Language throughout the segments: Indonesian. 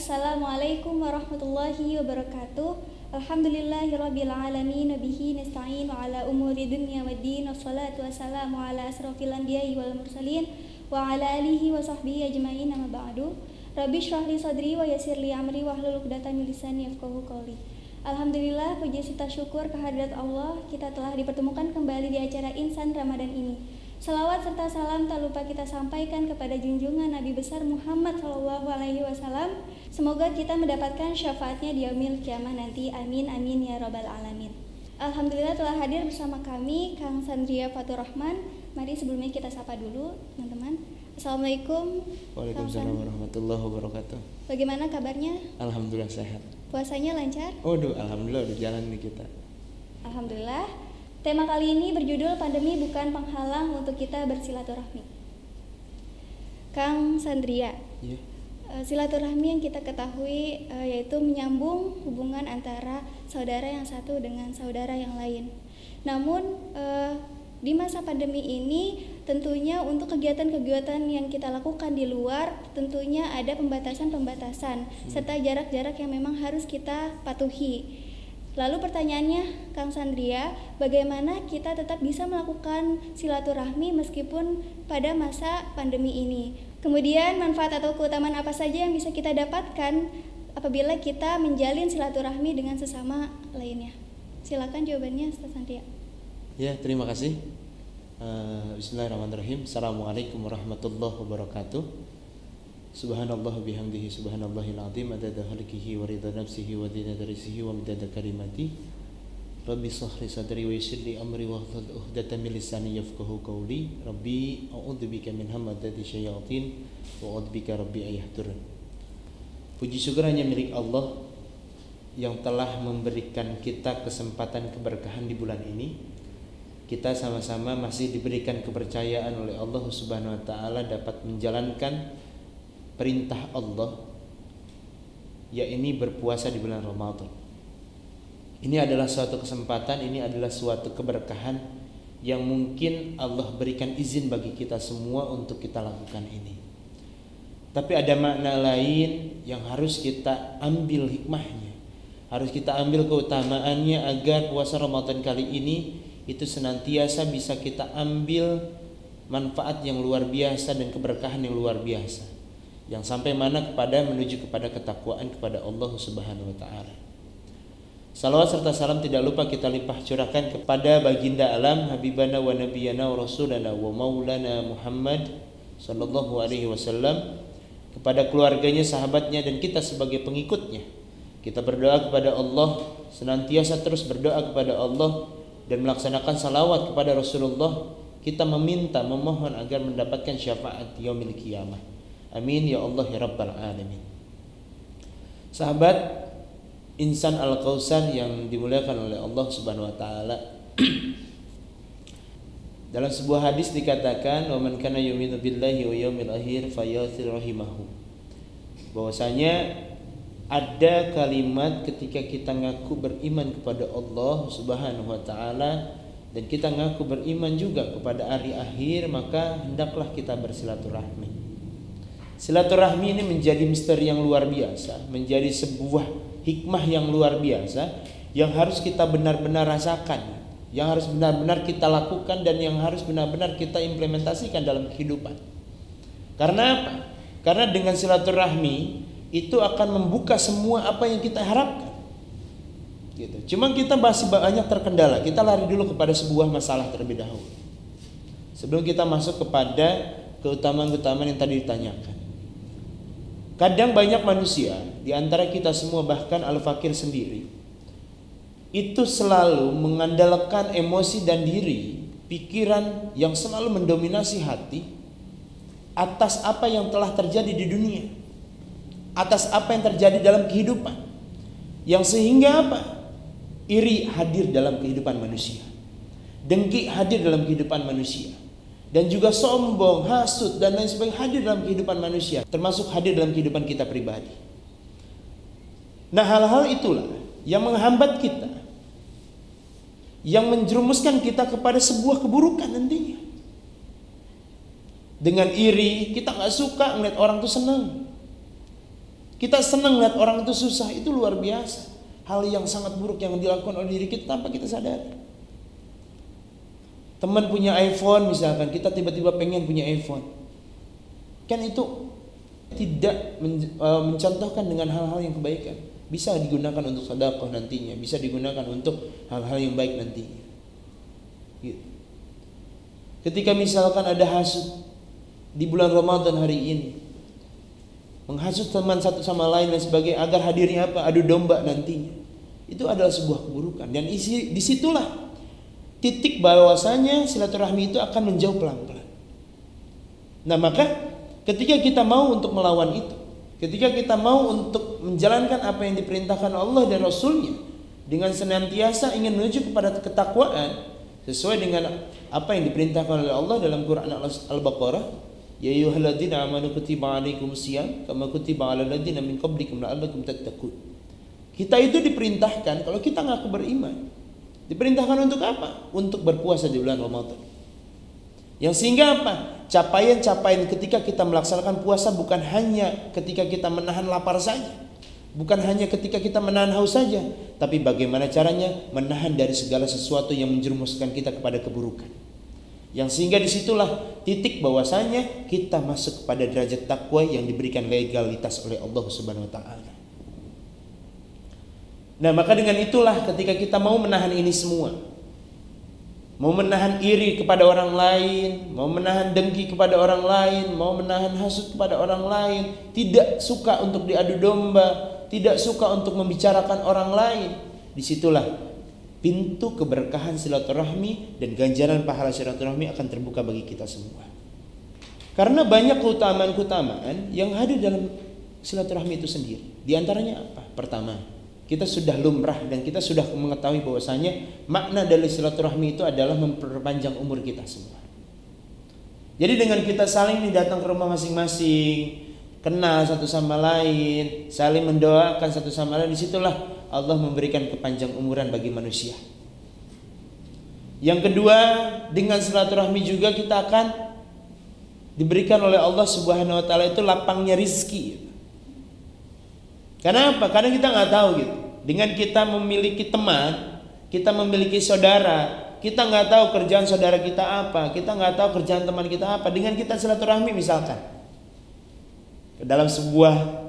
Assalamualaikum warahmatullahi wabarakatuh. Alhamdulillahirabbil alamin bihi nasta'in ala umuri dunya waddin wassalatu wassalamu ala asrofil anbiya'i wal mursalin wa ala alihi wa sahbihi ajmain amma ba'du. Rabbi shrah li sadri wa yassir li amri wahlul 'uqdatam min lisani yafqahu qawli. Alhamdulillah, puji serta syukur kehadirat Allah, kita telah dipertemukan kembali di acara Insan Ramadan ini. Salawat serta salam tak lupa kita sampaikan kepada junjungan Nabi besar Muhammad SAW. Semoga kita mendapatkan syafaatnya di yaumil kiamah nanti. Amin amin ya rabbal alamin. Alhamdulillah telah hadir bersama kami Kang Sandria Fatur Rahman. Mari sebelumnya kita sapa dulu teman-teman. Assalamualaikum. Waalaikumsalam warahmatullahi wabarakatuh. Bagaimana kabarnya? Alhamdulillah sehat. Puasanya lancar? Waduh, alhamdulillah udah jalan nih kita. Alhamdulillah. Tema kali ini berjudul pandemi bukan penghalang untuk kita bersilaturahmi. Kang Sandria, silaturahmi yang kita ketahui yaitu menyambung hubungan antara saudara yang satu dengan saudara yang lain. Namun di masa pandemi ini tentunya untuk kegiatan-kegiatan yang kita lakukan di luar tentunya ada pembatasan-pembatasan serta jarak-jarak yang memang harus kita patuhi. Lalu pertanyaannya, Kang Sandria, bagaimana kita tetap bisa melakukan silaturahmi meskipun pada masa pandemi ini? Kemudian manfaat atau keutamaan apa saja yang bisa kita dapatkan apabila kita menjalin silaturahmi dengan sesama lainnya? Silakan jawabannya, Ustaz Sandria. Ya, terima kasih. Bismillahirrahmanirrahim. Assalamualaikum warahmatullahi wabarakatuh. Subhanallah bihamdihi subhanallahil azim adada khalqihi wa ridha nafsihi wa zinata rizqihi wa midada kalimati. Rabbi shrah li sadri wa yassir li amri wahlul 'uqdatam min lisani yafqahu qawli. Rabbi a'udzubika min hamadzati syayatin wa a'udzubika rabbi ayahdurun. Puji syukur hanya milik Allah yang telah memberikan kita kesempatan keberkahan di bulan ini. Kita sama-sama masih diberikan kepercayaan oleh Allah Subhanahu wa taala dapat menjalankan perintah Allah, yaitu berpuasa di bulan Ramadan. Ini adalah suatu kesempatan, ini adalah suatu keberkahan yang mungkin Allah berikan izin bagi kita semua untuk kita lakukan ini. Tapi ada makna lain yang harus kita ambil hikmahnya, harus kita ambil keutamaannya agar puasa Ramadan kali ini itu senantiasa bisa kita ambil manfaat yang luar biasa dan keberkahan yang luar biasa, yang sampai mana menuju kepada ketakwaan kepada Allah Subhanahu wa taala. Salawat serta salam tidak lupa kita limpah curahkan kepada baginda alam habibana wa nabiyana wa rasulana wa maulana Muhammad sallallahu alaihi wasallam, kepada keluarganya, sahabatnya dan kita sebagai pengikutnya. Kita berdoa kepada Allah, senantiasa terus berdoa kepada Allah dan melaksanakan salawat kepada Rasulullah. Kita memohon agar mendapatkan syafaat yaumil qiyamah. Amin ya Allah ya Rabbal alamin. Sahabat Insan Al-Kautsar yang dimuliakan oleh Allah Subhanahu wa taala. Dalam sebuah hadis dikatakan, "Wa man kana yu'minu billahi wa yaumil akhir fayathir rahimahu." Bahwasanya ada kalimat ketika kita ngaku beriman kepada Allah Subhanahu wa taala dan kita ngaku beriman juga kepada hari akhir, maka hendaklah kita bersilaturahmi. Silaturahmi ini menjadi misteri yang luar biasa, menjadi sebuah hikmah yang luar biasa yang harus kita benar-benar rasakan, yang harus benar-benar kita lakukan dan yang harus benar-benar kita implementasikan dalam kehidupan. Karena apa? Karena dengan silaturahmi itu akan membuka semua apa yang kita harapkan. Gitu. Cuma kita masih banyak terkendala. Kita lari dulu kepada sebuah masalah terlebih dahulu, sebelum kita masuk kepada keutamaan-keutamaan yang tadi ditanyakan. Kadang banyak manusia, di antara kita semua bahkan al-fakir sendiri, itu selalu mengandalkan emosi dan diri, pikiran yang selalu mendominasi hati atas apa yang telah terjadi di dunia, atas apa yang terjadi dalam kehidupan, yang sehingga apa? Iri hadir dalam kehidupan manusia, dengki hadir dalam kehidupan manusia, dan juga sombong, hasud dan lain sebagainya hadir dalam kehidupan manusia, termasuk hadir dalam kehidupan kita pribadi. Nah, hal-hal itulah yang menghambat kita, yang menjerumuskan kita kepada sebuah keburukan nantinya. Dengan iri, kita nggak suka ngeliat orang tuh senang. Kita senang lihat orang itu susah, itu luar biasa. Hal yang sangat buruk yang dilakukan oleh diri kita tanpa kita sadari. Teman punya iPhone misalkan, kita tiba-tiba pengen punya iPhone. Kan itu tidak mencontohkan dengan hal-hal yang kebaikan. Bisa digunakan untuk sedekah nantinya, bisa digunakan untuk hal-hal yang baik nantinya. Gitu. Ketika misalkan ada hasud di bulan Ramadan hari ini, menghasut teman satu sama lain dan sebagainya agar hadirnya apa? Adu domba nantinya. Itu adalah sebuah keburukan dan disitulah titik bahwasanya silaturahmi itu akan menjauh pelan-pelan. Nah, maka ketika kita mau untuk melawan itu, ketika kita mau untuk menjalankan apa yang diperintahkan Allah dan Rasulnya dengan senantiasa ingin menuju kepada ketakwaan sesuai dengan apa yang diperintahkan oleh Allah dalam Quran Al-Baqarah, ya ayyuhalladzina amanu kutiba alaikumusiyam kama kutiba alal ladzina min qablikum la'allakum tattaqun. Kita itu diperintahkan kalau kita ngaku beriman. Diperintahkan untuk apa? Untuk berpuasa di bulan Ramadan. Yang sehingga apa? Capaian-capaian ketika kita melaksanakan puasa bukan hanya ketika kita menahan lapar saja, bukan hanya ketika kita menahan haus saja, tapi bagaimana caranya menahan dari segala sesuatu yang menjerumuskan kita kepada keburukan. Yang sehingga disitulah titik bahwasanya kita masuk kepada derajat takwa yang diberikan legalitas oleh Allah Subhanahu Wa Taala. Nah, maka dengan itulah ketika kita mau menahan ini semua, mau menahan iri kepada orang lain, mau menahan dengki kepada orang lain, mau menahan hasud kepada orang lain, tidak suka untuk diadu domba, tidak suka untuk membicarakan orang lain, disitulah pintu keberkahan silaturahmi dan ganjaran pahala silaturahmi akan terbuka bagi kita semua. Karena banyak keutamaan-keutamaan yang hadir dalam silaturahmi itu sendiri. Di antaranya apa? Pertama, kita sudah lumrah dan kita sudah mengetahui bahwasanya makna dari silaturahmi itu adalah memperpanjang umur kita semua. Jadi dengan kita saling datang ke rumah masing-masing, kenal satu sama lain, saling mendoakan satu sama lain, disitulah Allah memberikan kepanjang umuran bagi manusia. Yang kedua, dengan silaturahmi juga kita akan diberikan oleh Allah Subhanahu Wa Taala itu lapangnya rizki. Karena apa? Karena kita nggak tahu gitu. Dengan kita memiliki teman, kita memiliki saudara, kita nggak tahu kerjaan saudara kita apa, kita nggak tahu kerjaan teman kita apa. Dengan kita silaturahmi misalkan ke dalam sebuah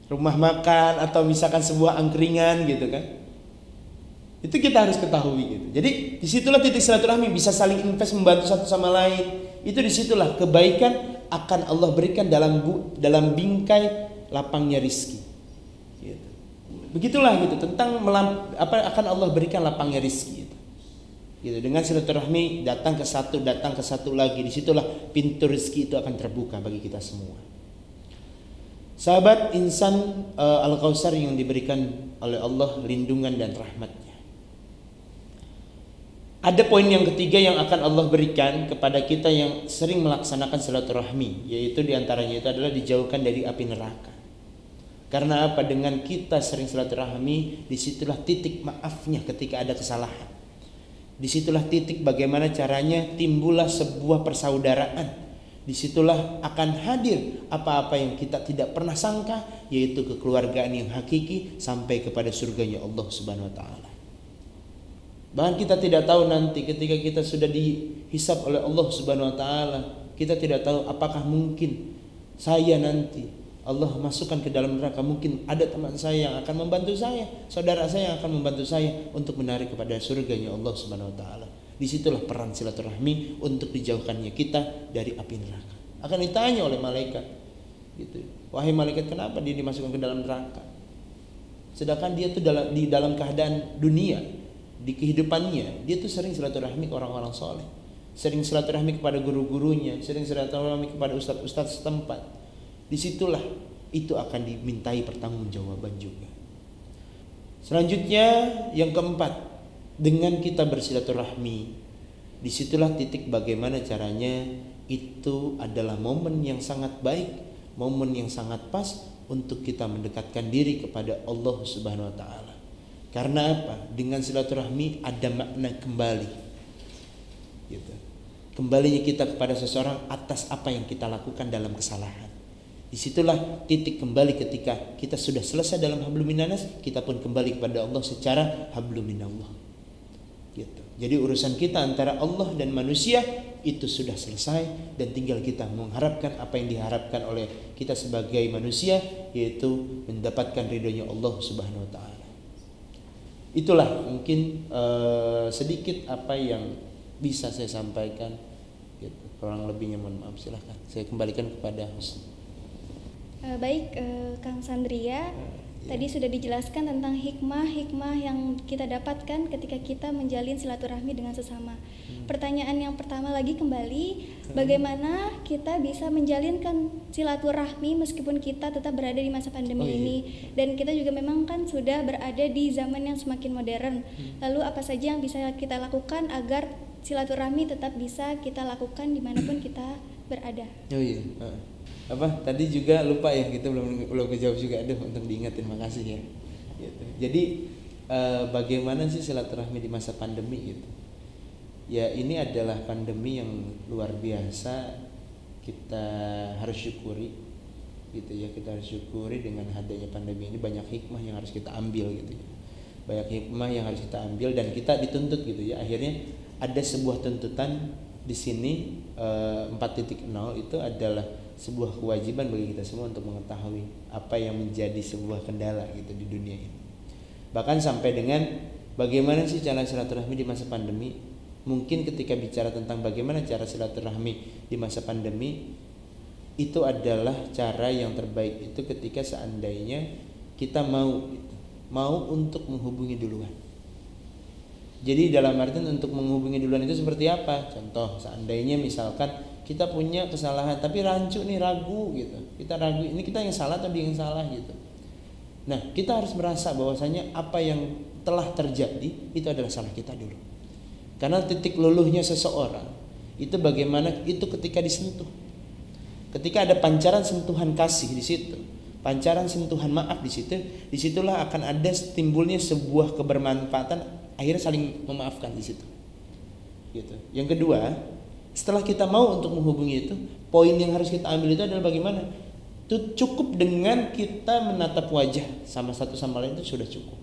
rumah makan atau misalkan sebuah angkringan gitu kan, itu kita harus ketahui gitu. Jadi disitulah titik silaturahmi, bisa saling invest membantu satu sama lain. Itu disitulah kebaikan akan Allah berikan dalam bingkai lapangnya rizki. Gitu. Begitulah gitu tentang akan Allah berikan lapangnya rizki. Gitu. Dengan silaturahmi datang ke satu lagi, disitulah pintu rizki itu akan terbuka bagi kita semua. Sahabat insan Al-Kautsar yang diberikan oleh Allah lindungan dan rahmatnya. Ada poin yang ketiga yang akan Allah berikan kepada kita yang sering melaksanakan silaturahmi, yaitu diantaranya itu adalah dijauhkan dari api neraka. Karena apa? Dengan kita sering silaturahmi, disitulah titik maafnya ketika ada kesalahan. Disitulah titik bagaimana caranya timbullah sebuah persaudaraan. Disitulah akan hadir apa-apa yang kita tidak pernah sangka, yaitu kekeluargaan yang hakiki sampai kepada surganya Allah Subhanahu Wa Taala. Bahkan kita tidak tahu nanti ketika kita sudah dihisab oleh Allah Subhanahu Wa Taala, kita tidak tahu apakah mungkin saya nanti Allah masukkan ke dalam neraka, mungkin ada teman saya yang akan membantu saya, saudara saya yang akan membantu saya untuk menarik kepada surganya Allah Subhanahu Wa Taala. Disitulah peran silaturahmi untuk dijauhkannya kita dari api neraka. Akan ditanya oleh malaikat, gitu. Wahai malaikat, kenapa dia dimasukkan ke dalam neraka? Sedangkan dia tuh di dalam keadaan dunia, di kehidupannya, dia tuh sering silaturahmi ke orang-orang soleh, sering silaturahmi kepada guru-gurunya, sering silaturahmi kepada ustadz-ustadz setempat. Disitulah itu akan dimintai pertanggungjawaban juga. Selanjutnya yang keempat, dengan kita bersilaturahmi, disitulah titik bagaimana caranya itu adalah momen yang sangat baik, momen yang sangat pas untuk kita mendekatkan diri kepada Allah Subhanahu Wa Taala. Karena apa? Dengan silaturahmi ada makna kembali, gitu. Kembalinya kita kepada seseorang atas apa yang kita lakukan dalam kesalahan. Disitulah titik kembali ketika kita sudah selesai dalam hablum minannas, kita pun kembali kepada Allah secara hablum minallah. Gitu. Jadi urusan kita antara Allah dan manusia itu sudah selesai, dan tinggal kita mengharapkan apa yang diharapkan oleh kita sebagai manusia, yaitu mendapatkan ridhonya Allah Subhanahu wa taala. Itulah mungkin sedikit apa yang bisa saya sampaikan. Gitu. Kurang lebihnya mohon maaf, silahkan saya kembalikan kepada host. Baik, Kang Sandria, tadi sudah dijelaskan tentang hikmah yang kita dapatkan ketika kita menjalin silaturahmi dengan sesama. Pertanyaan yang pertama lagi kembali, bagaimana kita bisa menjalinkan silaturahmi meskipun kita tetap berada di masa pandemi ini, dan kita juga memang kan sudah berada di zaman yang semakin modern. Lalu apa saja yang bisa kita lakukan agar silaturahmi tetap bisa kita lakukan dimanapun kita berada? Apa tadi juga lupa ya, kita belum kejawab juga, untuk diingatin, makasih ya. Gitu. Jadi bagaimana sih silaturahmi di masa pandemi gitu? Ya ini adalah pandemi yang luar biasa, kita harus syukuri gitu ya, kita harus syukuri dengan adanya pandemi ini. Banyak hikmah yang harus kita ambil gitu ya, banyak hikmah yang harus kita ambil, dan kita dituntut gitu ya. Akhirnya ada sebuah tuntutan di sini 4.0 itu adalah sebuah kewajiban bagi kita semua untuk mengetahui apa yang menjadi sebuah kendala gitu di dunia ini. Bahkan sampai dengan bagaimana sih cara silaturahmi di masa pandemi. Mungkin ketika bicara tentang bagaimana cara silaturahmi di masa pandemi, itu adalah cara yang terbaik itu ketika seandainya kita mau untuk menghubungi duluan. Jadi dalam artian untuk menghubungi duluan itu seperti apa? Contoh, seandainya misalkan kita punya kesalahan tapi rancu nih, ragu gitu. Kita ragu, ini kita yang salah atau dia yang salah gitu. Nah, kita harus merasa bahwasanya apa yang telah terjadi itu adalah salah kita dulu. Karena titik luluhnya seseorang itu bagaimana itu ketika disentuh. Ketika ada pancaran sentuhan kasih di situ, pancaran sentuhan maaf di situ, disitulah akan ada timbulnya sebuah kebermanfaatan, akhirnya saling memaafkan di situ. Gitu. Yang kedua, setelah kita mau untuk menghubungi itu, poin yang harus kita ambil itu adalah bagaimana? Itu cukup dengan kita menatap wajah sama satu sama lain itu sudah cukup.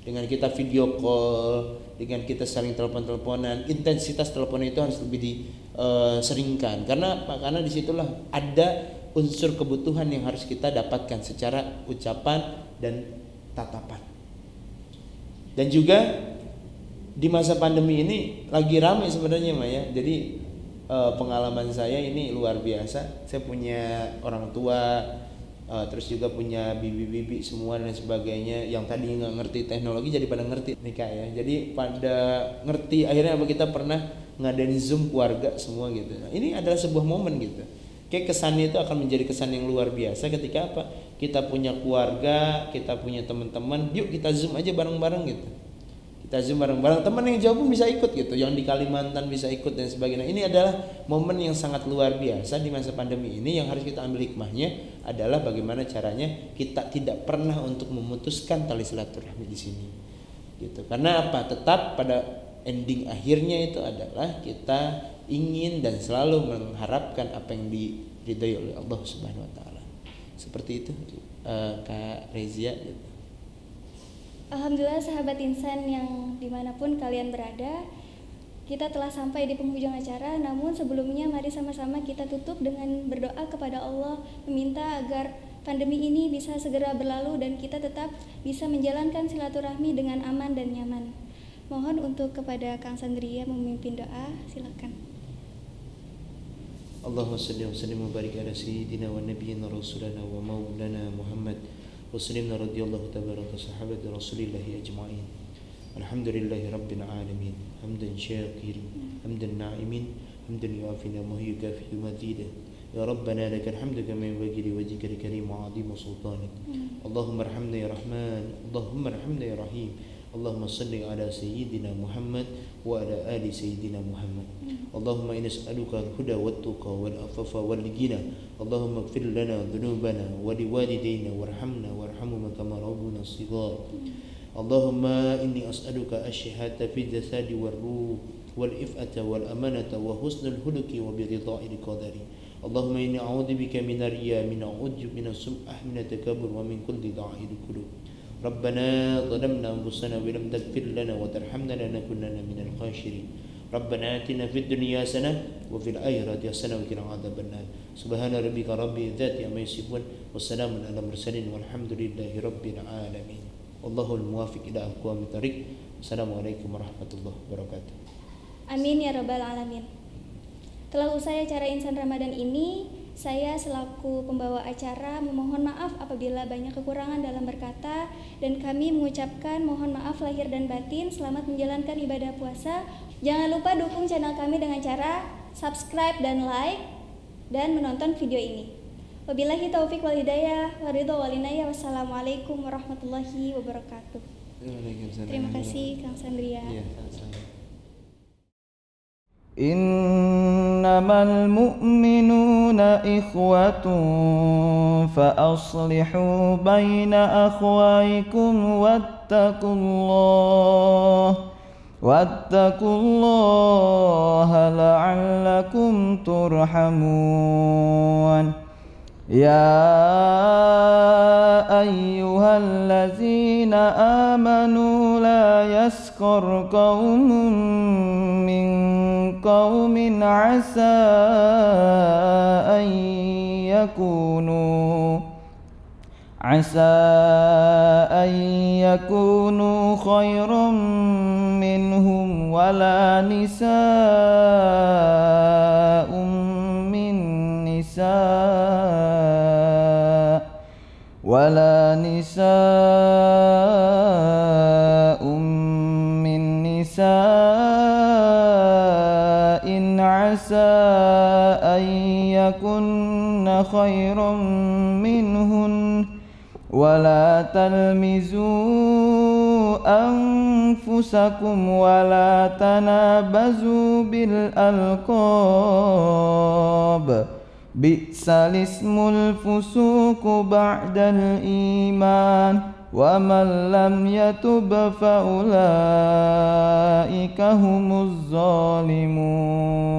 Dengan kita video call, dengan kita saling telepon-teleponan, intensitas teleponan itu harus lebih diseringkan. Karena apa? Karena disitulah ada unsur kebutuhan yang harus kita dapatkan secara ucapan dan tatapan. Dan juga di masa pandemi ini lagi ramai sebenarnya Maya. Jadi pengalaman saya ini luar biasa. Saya punya orang tua, terus juga punya bibi-bibi semua dan sebagainya, yang tadi nggak ngerti teknologi jadi pada ngerti nikah ya. Jadi pada ngerti, akhirnya apa, kita pernah ngadain Zoom keluarga semua gitu. Nah, ini adalah sebuah momen gitu. Kayak kesannya itu akan menjadi kesan yang luar biasa ketika apa? Kita punya keluarga, kita punya teman-teman, yuk kita Zoom aja bareng-bareng gitu. Kita Zoom bareng-bareng, teman yang jauh pun bisa ikut gitu, yang di Kalimantan bisa ikut dan sebagainya. Ini adalah momen yang sangat luar biasa di masa pandemi ini. Yang harus kita ambil hikmahnya adalah bagaimana caranya kita tidak pernah untuk memutuskan tali silaturahmi di sini. Gitu. Karena apa? Tetap pada ending akhirnya itu adalah kita ingin dan selalu mengharapkan apa yang diridhai oleh Allah Subhanahu wa taala. Seperti itu Kak Rezia gitu. Alhamdulillah sahabat insan yang dimanapun kalian berada, kita telah sampai di penghujung acara. Namun sebelumnya mari sama-sama kita tutup dengan berdoa kepada Allah, meminta agar pandemi ini bisa segera berlalu dan kita tetap bisa menjalankan silaturahmi dengan aman dan nyaman. Mohon untuk kepada Kang Sandria memimpin doa, silakan. Allahumma salli wa sallim wa barik ala sayyidina wa nabiyyina rasulana wa maulana Muhammad وسلمنا رضي الله تبارك صحابة رسول الله أجمعين. الحمد لله رب العالمين حمدا شاكرا حمدا ناعمين حمدا يوافي نعمه يكافئ مزيدا. يا ربنا لك الحمد كما ينبغي لوجهك الكريم وعظيم سلطانك. اللهم ارحمنا يا رحمن، اللهم ارحمنا يا رحيم. اللهم صل على سيدنا محمد وعلى آل سيدنا محمد. اللهم إنا نسألك الهدى والتقى والعفاف والغنى. اللهم اغفر لنا ذنوبنا ولوالدينا وارحمنا وارحمهما كما ربونا صغار. اللهم إني أسألك الشهادة في الجسد والروح والإفأة والأمانة وحسن الخلق وبرضاء القدر. اللهم إني أعوذ بك من الرياء من عجب من السمعة من التكبر ومن كل ضعيف القلوب ربنا ظلمنا أنفسنا وإن لم تغفر لنا وترحمنا لنكونن من الخاسرين ربنا آتنا في الدنيا حسنة وفي الآخرة حسنة وقنا عذاب النار سبحان ربك رب العزة عما يصفون والسلام على المرسلين والحمد لله رب العالمين والله الموافق إلى أقوام الطريق السلام عليكم ورحمة الله وبركاته. Amin ya rabbal alamin. Telah usai acara Insan Ramadan ini, saya selaku pembawa acara memohon maaf apabila banyak kekurangan dalam berkata, dan kami mengucapkan mohon maaf lahir dan batin. Selamat menjalankan ibadah puasa. Jangan lupa dukung channel kami dengan cara subscribe dan like dan menonton video ini. Wabillahi taufiq wal hidayah wa ridho wal inayah. Wassalamualaikum warahmatullahi wabarakatuh. Terima kasih Kang Sandria. Innamal mu'minuna ikhwatun fa aslihu baina akhwaykum wattaqullaha la'allakum turhamun. Ya ayyuhallazina amanu la yaskar qaumun min qaumin asa an yakunu khairan minhum wala nisa'un min nisa'in asa an yakunna khairan minhun wala talmizu anfusakum wala tanabazu bil alqab bi'sal ismul fusuqu ba'dal iman wa man lam yatub fa ulaika humuz zalimun.